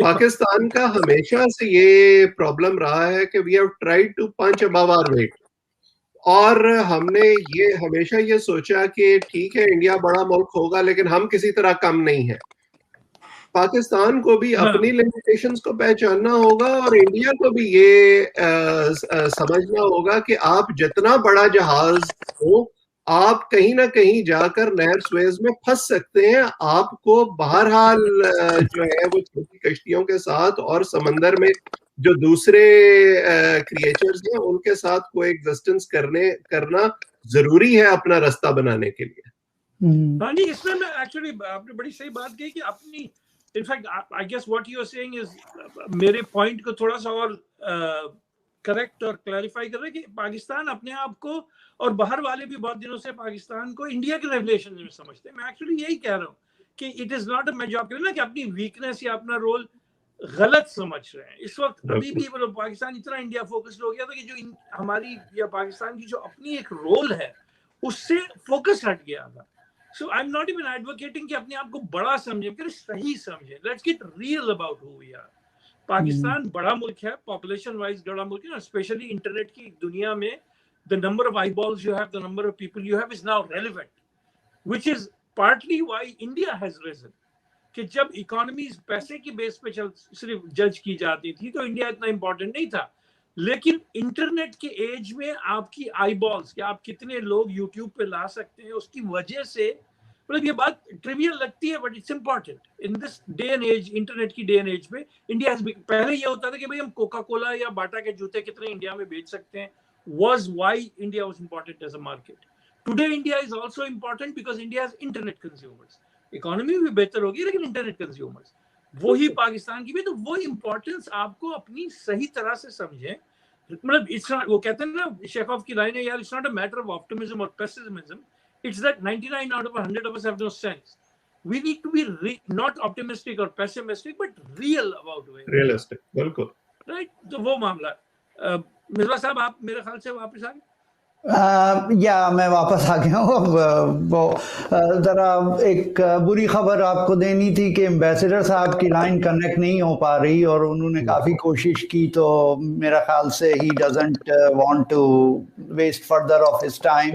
[SPEAKER 1] پاکستان کا ہمیشہ سے یہ پرابلم رہا ہے کہ we have tried to punch above our weight, اور ہم نے یہ ہمیشہ یہ سوچا کہ ٹھیک ہے انڈیا بڑا ملک ہوگا لیکن ہم کسی طرح کم نہیں ہیں. پاکستان کو بھی اپنی لمیٹیشنز کو پہچاننا ہوگا اور انڈیا کو بھی یہ سمجھنا ہوگا کہ آپ جتنا بڑا جہاز ہو آپ کہیں نہ کہیں جا کر نہر سویز میں پھنس سکتے ہیں. آپ کو بہرحال جو ہے وہ چھوٹی کشتیوں کے ساتھ اور سمندر میں جو دوسرے کریچرز ہیں ان کے ساتھ کو ایگزسٹنس کرنا ضروری ہے اپنا رستہ بنانے کے لیے.
[SPEAKER 3] ہاں جی, اس میں ایکچولی آپ نے بڑی صحیح بات کی کہ اپنی in fact I guess what you are saying is میرے پوائنٹ کو تھوڑا سا اور کریکٹ اور کلیریفائی کر رہے کہ پاکستان اپنے آپ کو اور باہر والے بھی بہت دنوں سے پاکستان کو انڈیا کے ریلیشن میں سمجھتے ہیں. میں ایکچولی یہی کہہ رہا ہوں کہ it is not a job کرنا کہ اپنی ویکنیس یا اپنا رول غلط سمجھ رہے ہیں. اس وقت ابھی بھی پاکستان اتنا انڈیا فوکسڈ ہو گیا تھا کہ جو ہماری یا پاکستان کی جو اپنی ایک رول ہے اس سے فوکس ہٹ گیا تھا. So I'm not even advocating کہ اپنے آپ کو بڑا سمجھیں, کہ صحیح سمجھیں. Let's get real about who we are. Pakistan بڑا ملک ہے, population wise بڑا ملک ہے, especially انٹرنیٹ کی دنیا میں the number of eyeballs you have, the number of people you have is now relevant, which is partly why India has risen. کہ جب economies پیسے کی بیس پہ صرف جج کی جاتی تھی تو انڈیا اتنا امپورٹنٹ نہیں تھا, لیکن انٹرنیٹ کے ایج میں آپ کی آئی بالس کہ آپ کتنے لوگ یوٹیوب پہ لا سکتے ہیں اس کی وجہ سے, مطلب یہ بات ٹریویل لگتی ہے but it's important in this day and age. Internet کی ڈے اینڈ ایج میں انڈیا پہلے یہ ہوتا تھا کہ بھائی ہم کوکا کولا یا باٹا کے جوتے کتنے انڈیا میں بیچ سکتے ہیں, was why India was important as a market. Today India is also important because India has internet consumers. Economy بھی بہتر ہوگی لیکن انٹرنیٹ کنزیومرز وہی پاکستان کی بھی, تو وہ امپورٹنس آپ کو اپنی صحیح طرح سے سمجھیں. مطلب وہ کہتے ہیں نا شیخوف کی لائن ہے یار, it's not a matter of optimism or pessimism, it's that 99 out of 100 of us have no sense. We need to be not optimistic or pessimistic but real about it.
[SPEAKER 1] Realistic, بالکل
[SPEAKER 3] right. تو وہ معاملہ مرزا صاحب آپ میرے خیال سے واپس آ گئے.
[SPEAKER 2] یا میں واپس آ گیا ہوں. وہ ذرا ایک بری خبر آپ کو دینی تھی کہ ایمبیسڈر صاحب کی لائن کنیکٹ نہیں ہو پا رہی اور انہوں نے کافی کوشش کی, تو میرا خیال سے he doesn't want to waste further of his time,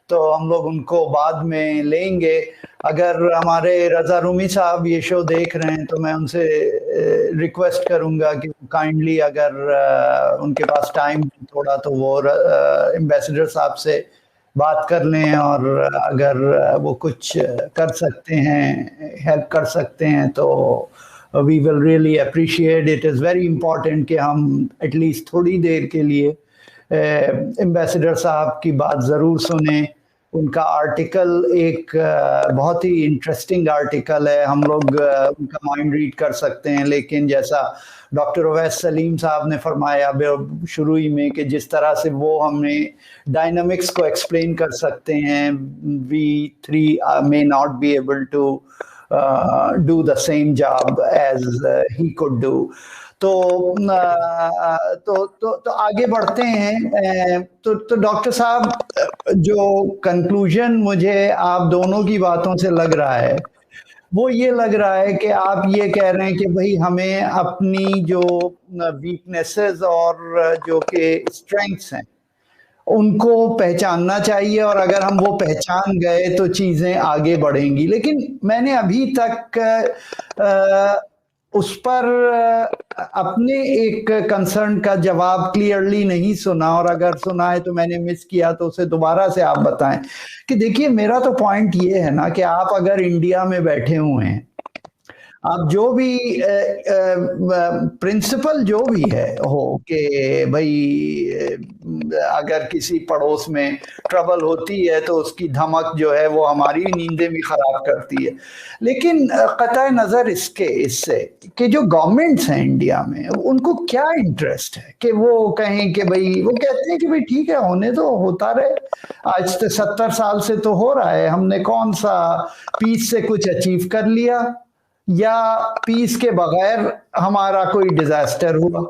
[SPEAKER 2] تو ہم لوگ ان کو بعد میں لیں گے. اگر ہمارے رضا رومی صاحب یہ شو دیکھ رہے ہیں تو میں ان سے ریکویسٹ کروں گا کہ کائنڈلی اگر ان کے پاس ٹائم تھوڑا تو وہ ایمبیسڈر صاحب سے بات کر لیں اور اگر وہ کچھ کر سکتے ہیں ہیلپ کر سکتے ہیں تو we will really appreciate. It is very important کہ ہم ایٹ لیسٹ تھوڑی دیر کے لیے ایمبیسڈر صاحب کی بات ضرور سنیں. ان کا آرٹیکل ایک بہت ہی انٹرسٹنگ آرٹیکل ہے, ہم لوگ ان کا مائنڈ ریڈ کر سکتے ہیں, لیکن جیسا ڈاکٹر اویس سلیم صاحب نے فرمایا شروع ہی میں کہ جس طرح سے وہ ہمیں ڈائنامکس کو ایکسپلین کر سکتے ہیں, وی 3 may not be able to do the same job as he could do. تو آگے بڑھتے ہیں. تو ڈاکٹر صاحب جو کنکلوژن مجھے آپ دونوں کی باتوں سے لگ رہا ہے وہ یہ لگ رہا ہے کہ آپ یہ کہہ رہے ہیں کہ بھئی ہمیں اپنی جو ویکنیسز اور جو کہ اسٹرینگس ہیں ان کو پہچاننا چاہیے, اور اگر ہم وہ پہچان گئے تو چیزیں آگے بڑھیں گی. لیکن میں نے ابھی تک اس پر اپنے ایک کنسرن کا جواب کلیئرلی نہیں سنا, اور اگر سنا ہے تو میں نے مس کیا تو اسے دوبارہ سے آپ بتائیں. کہ دیکھیے میرا تو پوائنٹ یہ ہے نا کہ آپ اگر انڈیا میں بیٹھے ہوئے ہیں, آپ جو بھی پرنسپل جو بھی ہے ہو کہ بھئی اگر کسی پڑوس میں ٹربل ہوتی ہے تو اس کی دھمک جو ہے وہ ہماری نیندیں بھی خراب کرتی ہے. لیکن قطع نظر اس سے کہ جو گورنمنٹس ہیں انڈیا میں ان کو کیا انٹرسٹ ہے کہ وہ کہیں کہ بھئی, وہ کہتے ہیں کہ بھئی ٹھیک ہے ہونے تو ہوتا رہے, آج سے 70 سال سے تو ہو رہا ہے, ہم نے کون سا پیس سے کچھ اچیو کر لیا یا پیس کے بغیر ہمارا کوئی ڈیزاسٹر ہوا,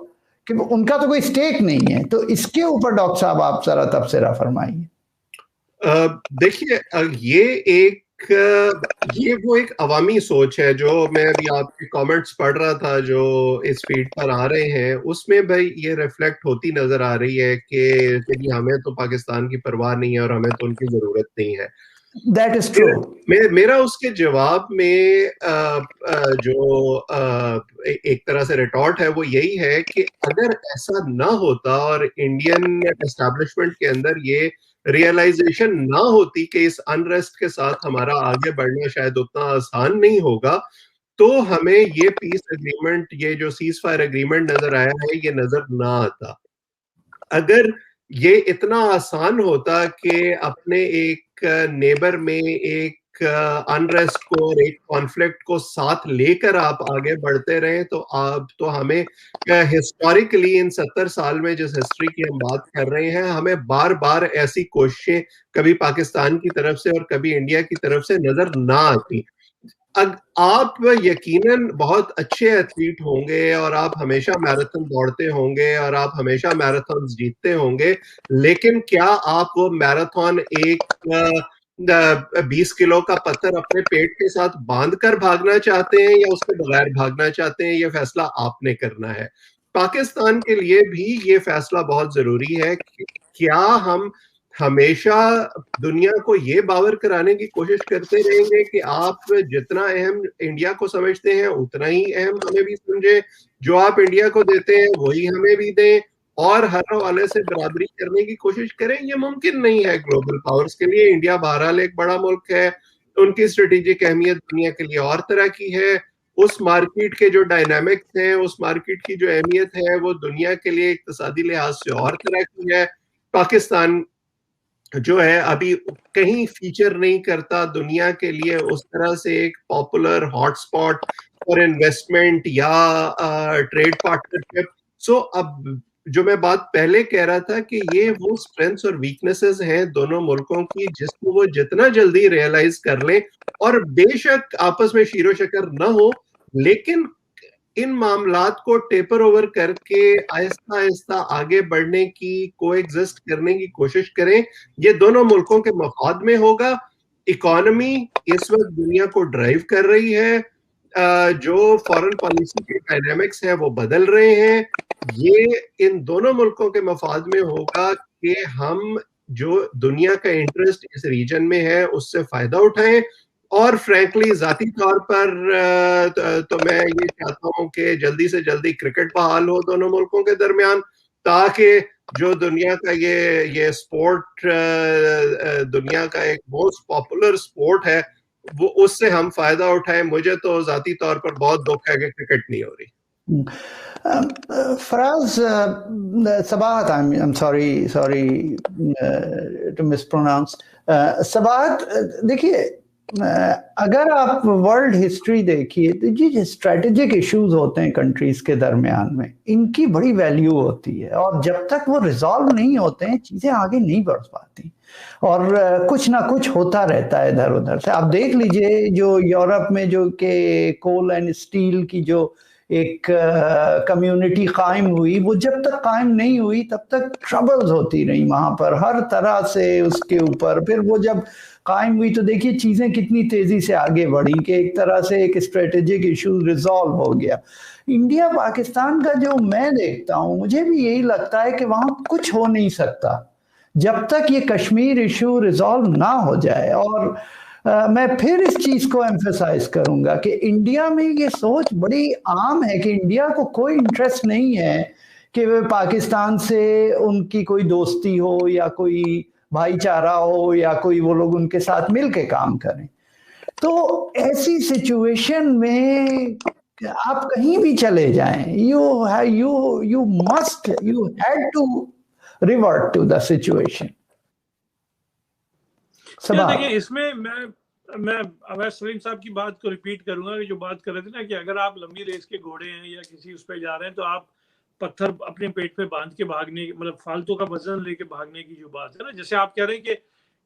[SPEAKER 2] کہ ان کا تو کوئی سٹیک نہیں ہے. تو اس کے اوپر ڈاکٹر صاحب آپ ذرا تبصرہ فرمائیے.
[SPEAKER 1] دیکھیے یہ وہ ایک عوامی سوچ ہے جو میں ابھی آپ کے کامنٹس پڑھ رہا تھا جو اس فیڈ پر آ رہے ہیں, اس میں بھائی یہ ریفلیکٹ ہوتی نظر آ رہی ہے کہ ہمیں تو پاکستان کی پرواہ نہیں ہے اور ہمیں تو ان کی ضرورت نہیں ہے.
[SPEAKER 2] That is true.
[SPEAKER 1] میرا اس کے جواب میں جو ایک طرح سے ریٹارٹ ہے وہ یہی ہے کہ اگر ایسا نہ ہوتا اور انڈین اسٹیبلشمنٹ کے اندر یہ ریئلائزیشن نہ ہوتی کہ اس انریسٹ کے ساتھ ہمارا آگے بڑھنا شاید اتنا آسان نہیں ہوگا, تو ہمیں یہ پیس اگریمنٹ, یہ جو سیز فائر اگریمنٹ نظر آیا ہے یہ نظر نہ آتا. اگر یہ اتنا آسان ہوتا کہ اپنے ایک نیبر میں ایک انریسٹ کو اور ایک کانفلکٹ کو ساتھ لے کر آپ آگے بڑھتے رہیں, تو ہمیں ہسٹوریکلی ان 70 سال میں جس ہسٹری کی ہم بات کر رہے ہیں, ہمیں بار بار ایسی کوششیں کبھی پاکستان کی طرف سے اور کبھی انڈیا کی طرف سے نظر نہ آتی. آپ یقیناً بہت اچھے ایتھلیٹ ہوں گے اور آپ ہمیشہ میراتھن دوڑتے ہوں گے اور آپ ہمیشہ میراتھنز جیتتے ہوں گے, لیکن کیا آپ وہ میراتھن ایک 20 کلو کا پتھر اپنے پیٹ کے ساتھ باندھ کر بھاگنا چاہتے ہیں یا اس کے بغیر بھاگنا چاہتے ہیں؟ یہ فیصلہ آپ نے کرنا ہے. پاکستان کے لیے بھی یہ فیصلہ بہت ضروری ہے کہ کیا ہم ہمیشہ دنیا کو یہ باور کرانے کی کوشش کرتے رہیں گے کہ آپ جتنا اہم انڈیا کو سمجھتے ہیں اتنا ہی اہم ہمیں بھی سمجھیں, جو آپ انڈیا کو دیتے ہیں وہی ہمیں بھی دیں, اور ہر حوالے سے برابری کرنے کی کوشش کریں؟ یہ ممکن نہیں ہے گلوبل پاورز کے لیے. انڈیا بہرحال ایک بڑا ملک ہے, ان کی اسٹریٹجک اہمیت دنیا کے لیے اور طرح کی ہے, اس مارکیٹ کے جو ڈائنامکس ہیں, اس مارکیٹ کی جو اہمیت ہے وہ دنیا کے لیے اقتصادی لحاظ سے اور طرح کی ہے. پاکستان جو ہے ابھی کہیں فیچر نہیں کرتا دنیا کے لیے اس طرح سے ایک popular hot spot for investment یا ٹریڈ پارٹنرشپ. سو اب جو میں بات پہلے کہہ رہا تھا کہ یہ وہ اسٹرینتھس اور ویکنیسز ہیں دونوں ملکوں کی جس کو وہ جتنا جلدی ریئلائز کر لیں, اور بے شک آپس میں شیر و شکر نہ ہو, لیکن ان معاملات کو ٹیپر اوور کر کے آہستہ آہستہ آگے بڑھنے کی, کو ایگزسٹ کرنے کی کوشش کریں. یہ دونوں ملکوں کے مفاد میں ہوگا. اکانومی اس وقت دنیا کو ڈرائیو کر رہی ہے, جو فارن پالیسی کے ڈائنامکس ہیں وہ بدل رہے ہیں. یہ ان دونوں ملکوں کے مفاد میں ہوگا کہ ہم جو دنیا کا انٹرسٹ اس ریجن میں ہے اس سے فائدہ اٹھائیں. اور فرینکلی ذاتی طور پر تو میں یہ چاہتا ہوں کہ جلدی سے جلدی کرکٹ بحال ہو دونوں ملکوں کے درمیان, تاکہ جو دنیا کا یہ اسپورٹ دنیا کا ایک موسٹ پاپولر اسپورٹ ہے وہ اس سے ہم فائدہ اٹھائیں. مجھے تو ذاتی طور پر بہت دکھ ہے کہ کرکٹ نہیں ہو رہی.
[SPEAKER 2] فراز, Sabahat, I'm sorry to mispronounce. Sabahat, دیکھیے اگر آپ ورلڈ ہسٹری دیکھیے تو جی اسٹریٹجک ایشوز ہوتے ہیں کنٹریز کے درمیان میں, ان کی بڑی ویلیو ہوتی ہے, اور جب تک وہ ریزالو نہیں ہوتے ہیں چیزیں آگے نہیں بڑھ پاتی, اور کچھ نہ کچھ ہوتا رہتا ہے ادھر ادھر سے. آپ دیکھ لیجئے جو یورپ میں جو کہ کول اینڈ اسٹیل کی جو ایک کمیونٹی قائم ہوئی, وہ جب تک قائم نہیں ہوئی تب تک ٹربلز ہوتی رہی وہاں پر ہر طرح سے اس کے اوپر. پھر وہ جب قائم ہوئی تو دیکھیے چیزیں کتنی تیزی سے آگے بڑھی کہ ایک طرح سے ایک اسٹریٹجک ایشو ریزالو ہو گیا. انڈیا پاکستان کا جو میں دیکھتا ہوں, مجھے بھی یہی لگتا ہے کہ وہاں کچھ ہو نہیں سکتا جب تک یہ کشمیر ایشو ریزالو نہ ہو جائے. اور میں پھر اس چیز کو ایمفیسائز کروں گا کہ انڈیا میں یہ سوچ بڑی عام ہے کہ انڈیا کو کوئی انٹرسٹ نہیں ہے کہ وہ پاکستان سے ان کی کوئی دوستی ہو یا کوئی بھائی چارہ ہو یا کوئی وہ لوگ ان کے ساتھ مل کے کام کریں. تو ایسی سچویشن میں آپ کہیں بھی چلے جائیں, you had to revert to the situation.
[SPEAKER 3] دیکھیں اس میں میں اویس سلیم صاحب کی بات کو ریپیٹ کروں گا کہ جو بات کر رہے تھے نا کہ اگر آپ لمبی ریس کے گھوڑے ہیں یا کسی اس پہ جا رہے ہیں تو آپ پتھر اپنے پیٹ پہ باندھ کے بھاگنے, مطلب فالتو کا وزن لے کے بھاگنے کی جو بات ہے نا, جیسے آپ کہہ رہے ہیں کہ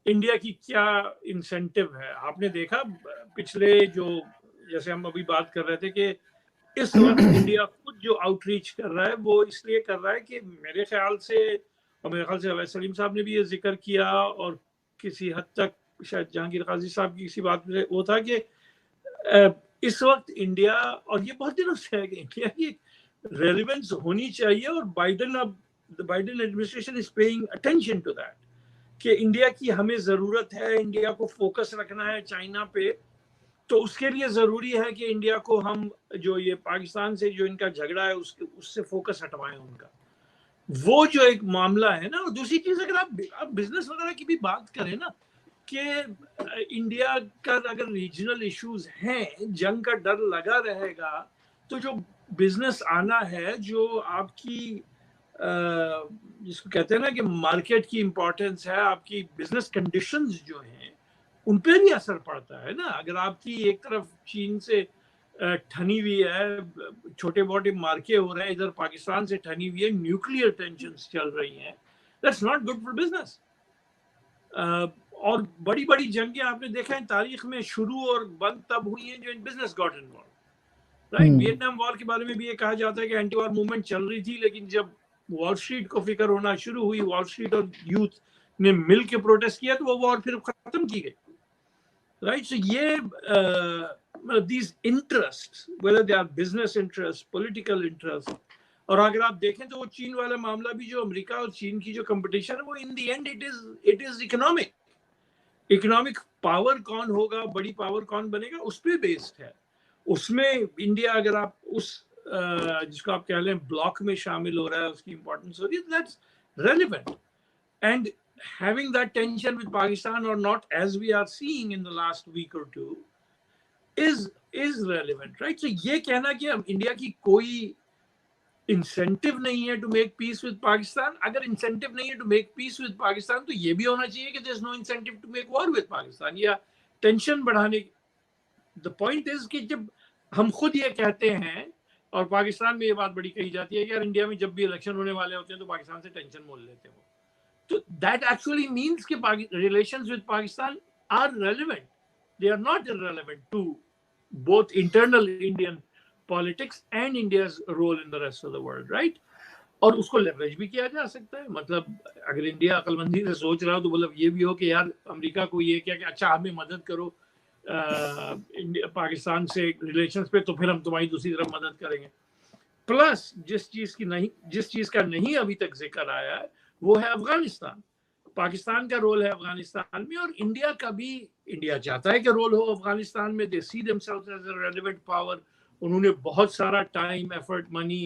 [SPEAKER 3] انڈیا کی کیا انسینٹیو ہے. آپ نے دیکھا پچھلے جو جیسے ہم ابھی بات کر رہے تھے کہ اس وقت انڈیا خود جو آؤٹ ریچ کر رہا ہے وہ اس لیے کر رہا ہے کہ میرے خیال سے اویس سلیم صاحب نے بھی یہ ذکر کیا اور کسی حد تک شاید جہانگیر قاضی صاحب کی کسی بات میں وہ تھا کہ اس وقت انڈیا, اور یہ بہت دنوں سے ہے کہ انڈیا کی ریلیونس ہونی چاہیے, اور Biden administration is paying attention to that کہ انڈیا کی ہمیں ضرورت ہے, انڈیا کو فوکس رکھنا ہے چائنا پہ. تو اس کے لیے ضروری ہے کہ انڈیا کو ہم جو یہ پاکستان سے جو ان کا جھگڑا ہے اس سے فوکس ہٹوائیں ان کا. وہ جو ایک معاملہ ہے نا. اور دوسری چیز اگر آپ بزنس وغیرہ کی بھی بات کریں نا کہ انڈیا کا اگر ریجنل ایشوز ہیں, جنگ کا ڈر لگا رہے گا, تو جو بزنس آنا ہے, جو آپ کی جس کو کہتے ہیں نا کہ مارکیٹ کی امپورٹنس ہے, آپ کی بزنس کنڈیشنز جو ہیں ان پہ بھی اثر پڑتا ہے نا. اگر آپ کی ایک طرف چین سے ٹھنی ہوئی ہے, چھوٹے موٹے مارکے ہو رہے ہیں, ادھر پاکستان سے ٹھنی ہوئی ہے, نیوکلیئر ٹینشنز چل رہی ہیں, that's not good for business. اور بڑی بڑی جنگیں آپ نے دیکھا ہے تاریخ میں شروع اور بند تب ہوئی ہیں جو in business got involved, right. Vietnam war کے بارے میں بھی یہ کہا جاتا ہے کہ اینٹی وار موومنٹ چل رہی تھی, لیکن جب وال اسٹریٹ کو فکر ہونا شروع ہوئی, وال اسٹریٹ اور یوتھ نے مل کے پروٹیسٹ کیا, تو وہ وار پھر ختم کی گئی, رائٹ. سو یہ these interests, whether they are business interests, political interests, اور اگر آپ دیکھیں تو وہ چین والا معاملہ بھی جو امریکہ اور چین کی جو کمپٹیشن ہے وہ in the end it is economic power کون ہوگا, بڑی پاور کون بنے گا, اس پہ بیسڈ ہے. اس میں انڈیا اگر آپ اس جس کو آپ کہہ لیں بلاک میں شامل ہو رہا ہے, اس کی امپورٹنس ہو رہی ہے, that's relevant. And having that tension with Pakistan or not, as we are seeing in the last week or two, is relevant, right? So یہ کہنا کہ انڈیا کی کوئی انسینٹیو نہیں ہے to make peace with Pakistan. اگر انسینٹیو نہیں ہے to make peace with Pakistan تو یہ بھی ہونا چاہیے کہ there's no incentive to make war with Pakistan یا ٹینشن بڑھانے. The point is کہ جب ہم خود یہ کہتے ہیں, اور پاکستان میں یہ بات بڑی کہی جاتی ہے کہ یار انڈیا میں جب بھی الیکشن ہونے والے ہوتے ہیں تو پاکستان سے ٹینشن مول لیتے ہیں وہ, تو that actually means کہ relations with Pakistan are relevant. They are not irrelevant to both internal Indian politics and India's role in the rest of the world, right? اور اس کو لیوریج بھی کیا جا سکتا ہے. مطلب اگر انڈیا عقل مندی سے سوچ رہا ہو تو مطلب یہ بھی ہو کہ یار امریکہ کو یہ کیا کہ اچھا ہمیں مدد کرو پاکستان سے ریلیشنز پہ, تو پھر ہم تمہاری دوسری طرف مدد کریں گے. پلس جس چیز کا نہیں ابھی تک ذکر آیا ہے وہ ہے افغانستان. پاکستان کا رول ہے افغانستان میں, اور انڈیا کا بھی, انڈیا چاہتا ہے کہ رول ہو افغانستان میں. They see themselves as a relevant power. انہوں نے بہت سارا ٹائم, ایفرٹ, منی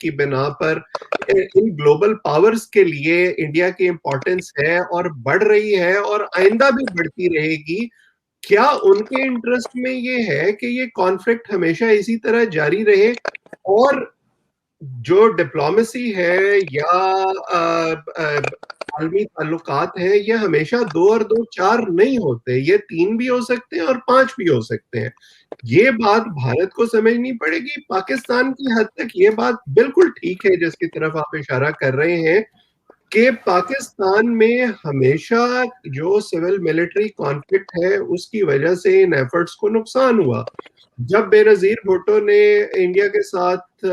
[SPEAKER 1] کی بنا پر ان گلوبل پاورز کے لیے انڈیا کی امپورٹنس ہے اور بڑھ رہی ہے اور آئندہ بھی بڑھتی رہے گی. کیا ان کے انٹرسٹ میں یہ ہے کہ یہ کانفلکٹ ہمیشہ اسی طرح جاری رہے اور جو ڈپلومیسی ہے یا عالمی تعلقات ہیں یہ ہمیشہ 2 اور 2 4 نہیں ہوتے, یہ 3 بھی ہو سکتے ہیں اور 5 بھی ہو سکتے ہیں. یہ بات بھارت کو سمجھنی پڑے گی. پاکستان کی حد تک یہ بات بالکل ٹھیک ہے جس کی طرف آپ اشارہ کر رہے ہیں کہ پاکستان میں ہمیشہ جو سول ملٹری کانفلکٹ ہے اس کی وجہ سے ان ایفرٹس کو نقصان ہوا. جب بے نظیر بھٹو نے انڈیا کے ساتھ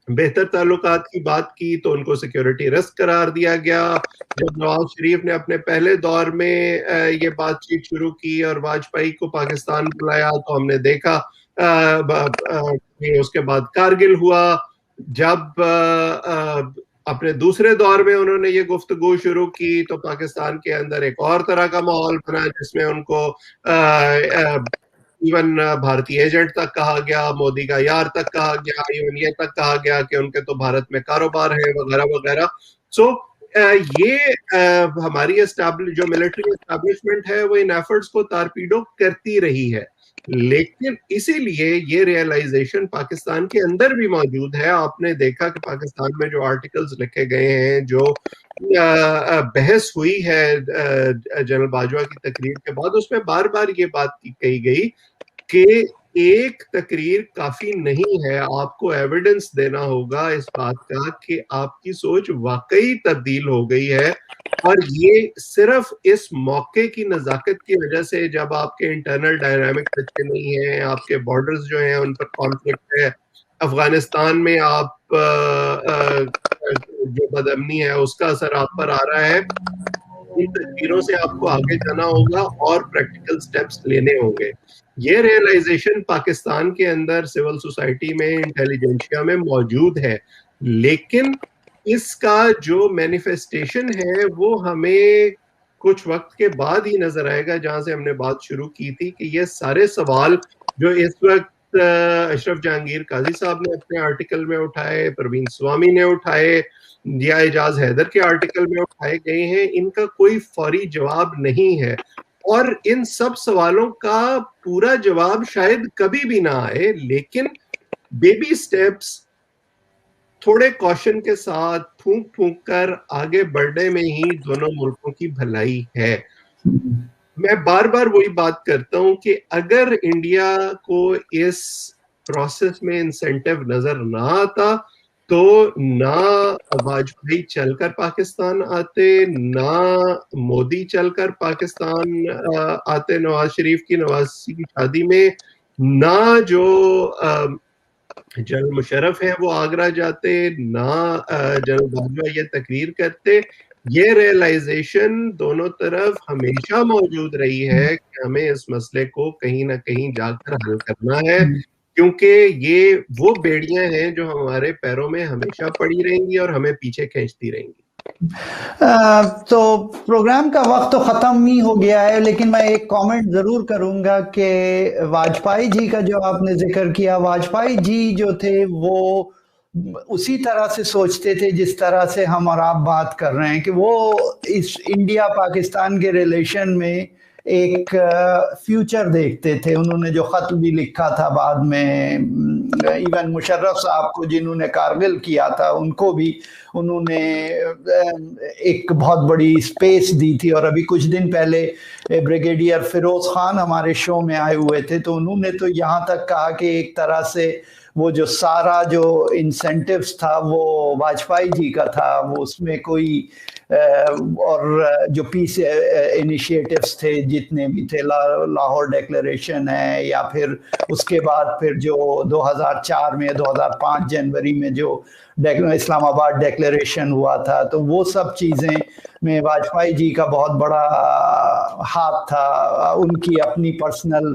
[SPEAKER 1] بہتر تعلقات کی بات کی تو ان کو سیکیورٹی رسک قرار دیا گیا. جب نواز شریف نے اپنے پہلے دور میں یہ بات چیت شروع کی اور واجپئی کو پاکستان بلایا تو ہم نے دیکھا اس کے بعد کارگل ہوا. جب اپنے دوسرے دور میں انہوں نے یہ گفتگو شروع کی تو پاکستان کے اندر ایک اور طرح کا ماحول بنا جس میں ان کو ایون بھارتی ایجنٹ تک کہا گیا, مودی کا یار تک کہا گیا, ایون یہ تک کہا گیا کہ ان کے تو بھارت میں کاروبار ہے وغیرہ وغیرہ. سو یہ ہماری جو ملٹری اسٹیبلشمنٹ ہے وہ ان ایفرٹس کو تارپیڈو کرتی رہی ہے, لیکن اسی لیے یہ ریئلائزیشن پاکستان کے اندر بھی موجود ہے. آپ نے دیکھا کہ پاکستان میں جو آرٹیکلز لکھے گئے ہیں, جو بحث ہوئی ہے جنرل باجوہ کی تقریر کے بعد, اس میں بار بار یہ بات کہی گئی کہ ایک تقریر کافی نہیں ہے, آپ کو ایویڈنس دینا ہوگا اس بات کا کہ آپ کی سوچ واقعی تبدیل ہو گئی ہے. اور یہ صرف اس موقع کی نزاکت کی وجہ سے, جب آپ کے انٹرنل ڈائنامکس اچھے نہیں ہیں, آپ کے بارڈرز جو ہیں ان پر کانفلکٹ ہے, افغانستان میں آپ جو بدامنی ہے اس کا اثر آپ پر آ رہا ہے, ان تدبیروں سے آپ کو آگے جانا ہوگا اور پریکٹیکل سٹیپس لینے ہوں گے. یہ ریئلائزیشن پاکستان کے اندر سول سوسائٹی میں, انٹیلیجنشیا میں موجود ہے, لیکن اس کا جو مینیفیسٹیشن ہے وہ ہمیں کچھ وقت کے بعد ہی نظر آئے گا. جہاں سے ہم نے بات شروع کی تھی کہ یہ سارے سوال جو اس وقت اشرف جہانگیر قاضی صاحب نے اپنے آرٹیکل میں اٹھائے, پروین سوامی نے اٹھائے یا اعجاز حیدر کے آرٹیکل میں اٹھائے گئے ہیں, ان کا کوئی فوری جواب نہیں ہے. اور ان سب سوالوں کا پورا جواب شاید کبھی بھی نہ آئے, لیکن بیبی سٹیپس تھوڑے کوشن کے ساتھ پھونک پھونک کر آگے بڑھنے میں ہی دونوں ملکوں کی بھلائی ہے. میں بار بار وہی بات کرتا ہوں کہ اگر انڈیا کو اس پروسیس میں انسینٹیو نظر نہ آتا تو نہ واجپئی چل کر پاکستان آتے, نہ مودی چل کر پاکستان آتے نواز شریف کی نوازی کی شادی میں, نہ جو جنرل مشرف ہیں وہ آگرہ جاتے, نہ جنرل باجوہ یہ تقریر کرتے. یہ ریئلائزیشن دونوں طرف ہمیشہ موجود رہی ہے کہ ہمیں اس مسئلے کو کہیں نہ کہیں جا کر حل کرنا ہے, کیونکہ یہ وہ بیڑیاں ہیں جو ہمارے پیروں میں ہمیشہ پڑی رہیں گی اور ہمیں پیچھے کھینچتی رہیں گی.
[SPEAKER 2] تو پروگرام کا وقت تو ختم ہی ہو گیا ہے, لیکن میں ایک کامنٹ ضرور کروں گا کہ واجپئی جی کا جو آپ نے ذکر کیا, واجپئی جی جو تھے وہ اسی طرح سے سوچتے تھے جس طرح سے ہم اور آپ بات کر رہے ہیں, کہ وہ اس انڈیا پاکستان کے ریلیشن میں ایک فیوچر دیکھتے تھے. انہوں نے جو خط بھی لکھا تھا بعد میں, ایون مشرف صاحب کو جنہوں نے کارگل کیا تھا ان کو بھی انہوں نے ایک بہت بڑی سپیس دی تھی. اور ابھی کچھ دن پہلے بریگیڈیئر فیروز خان ہمارے شو میں آئے ہوئے تھے, تو انہوں نے تو یہاں تک کہا کہ ایک طرح سے وہ جو سارا جو انسینٹیوز تھا وہ واجپئی جی کا تھا, وہ اس میں کوئی اور جو پیس انیشیٹیوز تھے جتنے بھی تھے, لاہور ڈیکلریشن ہے, یا پھر اس کے بعد پھر جو 2004 میں 2005 جنوری میں جو اسلام آباد ڈیکلریشن ہوا تھا, تو وہ سب چیزیں میں واجپئی جی کا بہت بڑا ہاتھ تھا. ان کی اپنی پرسنل